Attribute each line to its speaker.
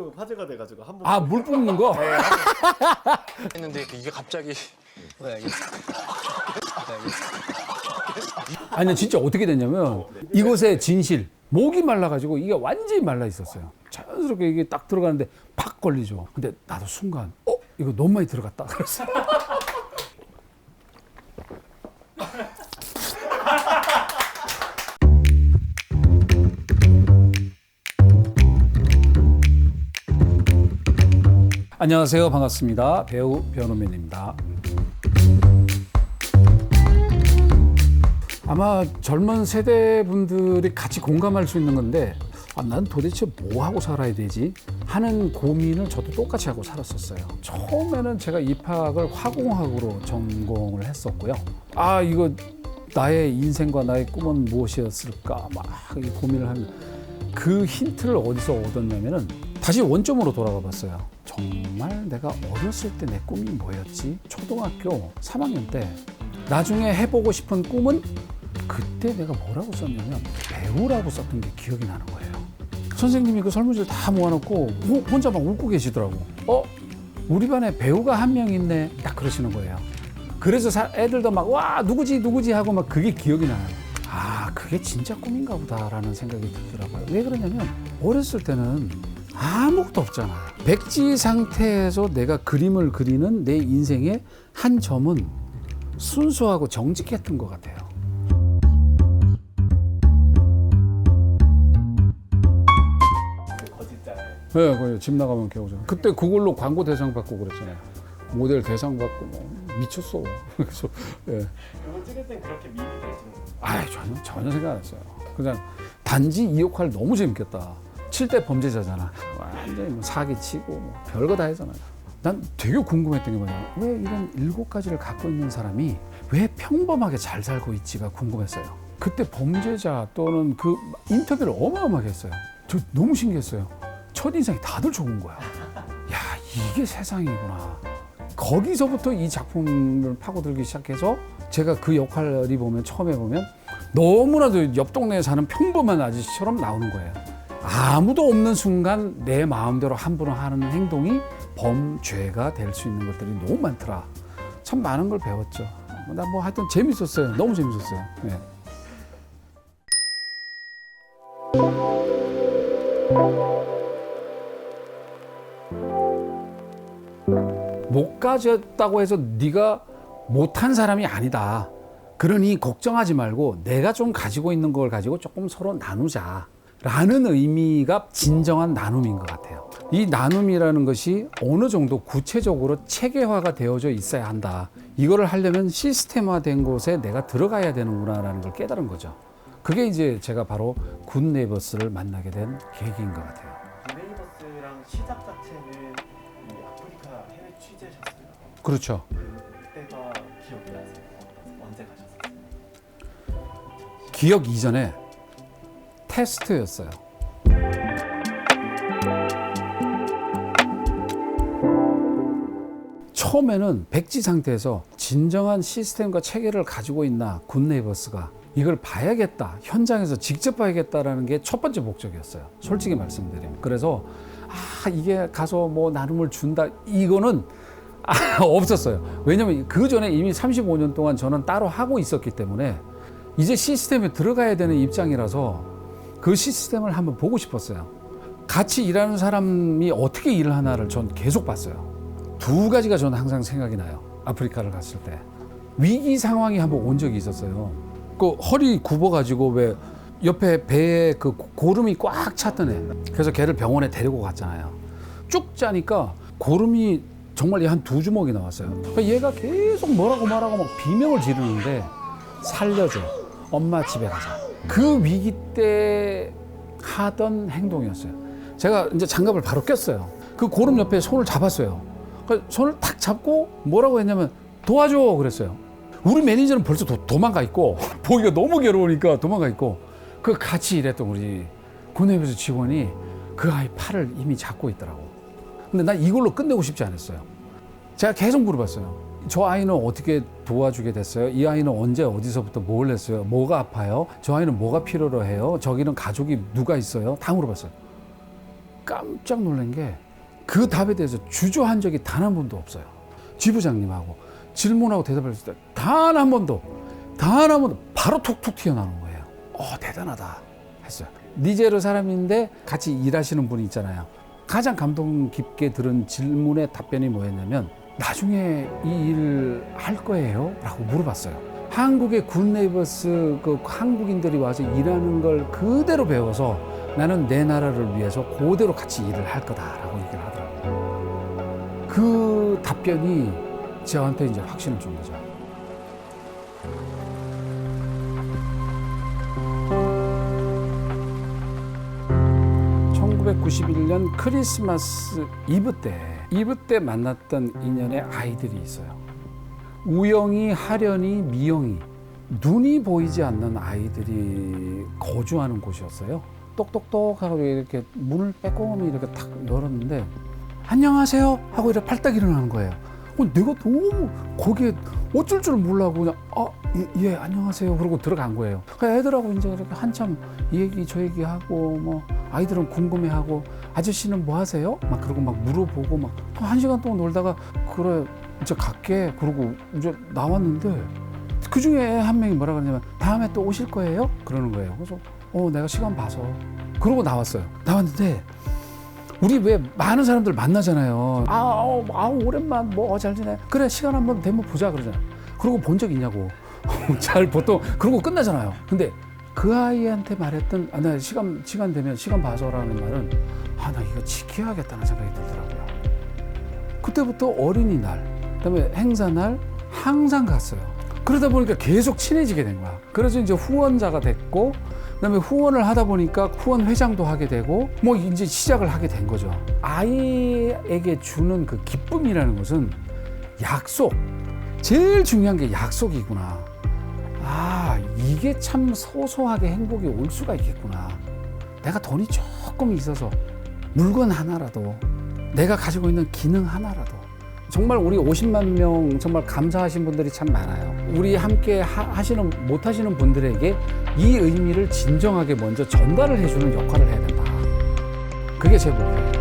Speaker 1: 너무 화제가 돼가지고 한번
Speaker 2: 아, 물 뿜는 거?
Speaker 3: 했는데 이게 갑자기 네, 알겠습니다. 네, 알겠습니다.
Speaker 2: 아니 진짜 어떻게 됐냐면 이곳의 진실 목이 말라가지고 이게 완전히 말라 있었어요. 자연스럽게 이게 딱 들어가는데 팍 걸리죠. 근데 나도 순간 이거 너무 많이 들어갔다 그랬어. 안녕하세요, 반갑습니다. 배우 변호면입니다. 아마 젊은 세대 분들이 같이 공감할 수 있는 건데 난 도대체 뭐 하고 살아야 되지 하는 고민을 저도 똑같이 하고 살았었어요. 처음에는 제가 입학을 화공학으로 전공을 했었고요. 이거 나의 인생과 나의 꿈은 무엇이었을까 막 고민을 하면 그 힌트를 어디서 얻었냐면은 다시 원점으로 돌아가 봤어요. 정말 내가 어렸을 때 내 꿈이 뭐였지? 초등학교 3학년 때 나중에 해보고 싶은 꿈은 그때 내가 뭐라고 썼냐면 배우라고 썼던 게 기억이 나는 거예요. 선생님이 그 설문지를 다 모아놓고 혼자 막 웃고 계시더라고. 우리 반에 배우가 한 명 있네. 딱 그러시는 거예요. 그래서 애들도 막 와 누구지 하고 막 그게 기억이 나요. 그게 진짜 꿈인가 보다라는 생각이 들더라고요. 왜 그러냐면 어렸을 때는 아무것도 없잖아. 백지 상태에서 내가 그림을 그리는 내 인생의 한 점은 순수하고 정직했던 것 같아요. 네, 집 나가면 겨우잖아. 그때 그걸로 광고 대상 받고 그랬잖아요. 모델 대상 받고 미쳤어. 그래서 예.
Speaker 1: 그거 찍을 땐 그렇게 미리 되시는
Speaker 2: 전혀 생각 안 했어요. 그냥 단지 이 역할 너무 재밌겠다. 7대 범죄자잖아. 완전히 뭐 사기치고 뭐 별거 다 했잖아요. 난 되게 궁금했던 게 뭐냐. 왜 이런 7가지를 갖고 있는 사람이 왜 평범하게 잘 살고 있지가 궁금했어요. 그때 범죄자 또는 그 인터뷰를 어마어마하게 했어요. 저 너무 신기했어요. 첫인상이 다들 좋은 거야. 야, 이게 세상이구나. 거기서부터 이 작품을 파고들기 시작해서 제가 그 역할이 보면 처음에 보면 너무나도 옆 동네에 사는 평범한 아저씨처럼 나오는 거예요. 아무도 없는 순간 내 마음대로 함부로 하는 행동이 범죄가 될 수 있는 것들이 너무 많더라. 참 많은 걸 배웠죠. 난 뭐 하여튼 재밌었어요. 너무 재밌었어요. 네. 못 가졌다고 해서 네가 못한 사람이 아니다. 그러니 걱정하지 말고 내가 좀 가지고 있는 걸 가지고 조금 서로 나누자 라는 의미가 진정한 나눔인 것 같아요. 이 나눔이라는 것이 어느 정도 구체적으로 체계화가 되어져 있어야 한다. 이거를 하려면 시스템화된 곳에 내가 들어가야 되는구나 라는 걸 깨달은 거죠. 그게 이제 제가 바로 굿네이버스를 만나게 된 계기인 것 같아요.
Speaker 1: 굿네이버스랑 시작 자체는 이 아프리카 해외 취재셨어요.
Speaker 2: 그렇죠.
Speaker 1: 그때가 기억이 나세요? 언제 가셨어요?
Speaker 2: 기억 이전에 테스트였어요. 처음에는 백지 상태에서 진정한 시스템과 체계를 가지고 있나 굿네이버스가 이걸 봐야겠다. 현장에서 직접 봐야겠다라는 게 첫 번째 목적이었어요. 솔직히 말씀드리면. 그래서 이게 가서 뭐 나눔을 준다. 이거는 없었어요. 왜냐면 그 전에 이미 35년 동안 저는 따로 하고 있었기 때문에 이제 시스템에 들어가야 되는 입장이라서 그 시스템을 한번 보고 싶었어요. 같이 일하는 사람이 어떻게 일을 하나를 전 계속 봤어요. 2가지가 저는 항상 생각이 나요. 아프리카를 갔을 때. 위기 상황이 한번 온 적이 있었어요. 그 허리 굽어가지고 왜 옆에 배에 그 고름이 꽉 찼던 애. 그래서 걔를 병원에 데리고 갔잖아요. 쭉 짜니까 고름이 정말 한 2주먹이 나왔어요. 그러니까 얘가 계속 뭐라고 막 비명을 지르는데 살려줘. 엄마 집에 가자. 그 위기 때 하던 행동이었어요. 제가 이제 장갑을 바로 꼈어요. 그 고름 옆에 손을 잡았어요. 그러니까 손을 탁 잡고 뭐라고 했냐면 도와줘 그랬어요. 우리 매니저는 벌써 도망가 있고 보기가 너무 괴로우니까 도망가 있고 그 같이 일했던 우리 굿네이버스 직원이 그 아이 팔을 이미 잡고 있더라고. 근데 난 이걸로 끝내고 싶지 않았어요. 제가 계속 물어봤어요. 저 아이는 어떻게 도와주게 됐어요? 이 아이는 언제 어디서부터 뭘 했어요? 뭐가 아파요? 저 아이는 뭐가 필요로 해요? 저기는 가족이 누가 있어요? 다 물어봤어요. 깜짝 놀란 게 그 답에 대해서 주저한 적이 단 한 번도 없어요. 지부장님하고 질문하고 대답을 했을 때 단 한 번도 바로 툭툭 튀어나오는 거예요. 대단하다 했어요. 니제르 사람인데 같이 일하시는 분이 있잖아요. 가장 감동 깊게 들은 질문의 답변이 뭐였냐면 나중에 이 일 할 거예요? 라고 물어봤어요. 한국의 굿네이버스 그 한국인들이 와서 일하는 걸 그대로 배워서 나는 내 나라를 위해서 그대로 같이 일을 할 거다라고 얘기를 하더라고요. 그 답변이 저한테 이제 확신을 준 거죠. (1991년) 크리스마스 이브 때 만났던 인연의 아이들이 있어요. 우영이, 하련이, 미영이, 눈이 보이지 않는 아이들이 거주하는 곳이었어요. 똑똑똑 하고 이렇게 문을 빼꼼히 이렇게 탁 열었는데 안녕하세요 하고 이렇게 팔딱 일어나는 거예요. 내가 너무 거기에 어쩔 줄 몰라고 그냥 예 안녕하세요 그러고 들어간 거예요. 애들하고 이제 이렇게 한참 이 얘기 저 얘기 하고 뭐 아이들은 궁금해하고 아저씨는 뭐 하세요? 막 그러고 막 물어보고 막 한 시간 동안 놀다가 그래 이제 갈게 그러고 이제 나왔는데 그 중에 한 명이 뭐라 그러냐면 다음에 또 오실 거예요? 그러는 거예요. 그래서 내가 시간 봐서 그러고 나왔어요. 나왔는데 우리 왜 많은 사람들 만나잖아요. 오랜만 잘 지내? 그래 시간 한번 되면 보자 그러잖아요. 그러고 본 적 있냐고. 잘 보통 그러고 끝나잖아요. 근데 그 아이한테 말했던 나 시간 되면 시간 봐서라는 말은 나 이거 지켜야겠다는 생각이 들더라고요. 그때부터 어린이날 그다음에 행사날 항상 갔어요. 그러다 보니까 계속 친해지게 된 거야. 그래서 이제 후원자가 됐고 그다음에 후원을 하다 보니까 후원 회장도 하게 되고 이제 시작을 하게 된 거죠. 아이에게 주는 그 기쁨이라는 것은 약속, 제일 중요한 게 약속이구나. 이게 참 소소하게 행복이 올 수가 있겠구나. 내가 돈이 조금 있어서 물건 하나라도 내가 가지고 있는 기능 하나라도 정말 우리 50만 명 정말 감사하신 분들이 참 많아요. 우리 함께 못 하시는 분들에게 이 의미를 진정하게 먼저 전달을 해주는 역할을 해야 된다. 그게 제 목표예요.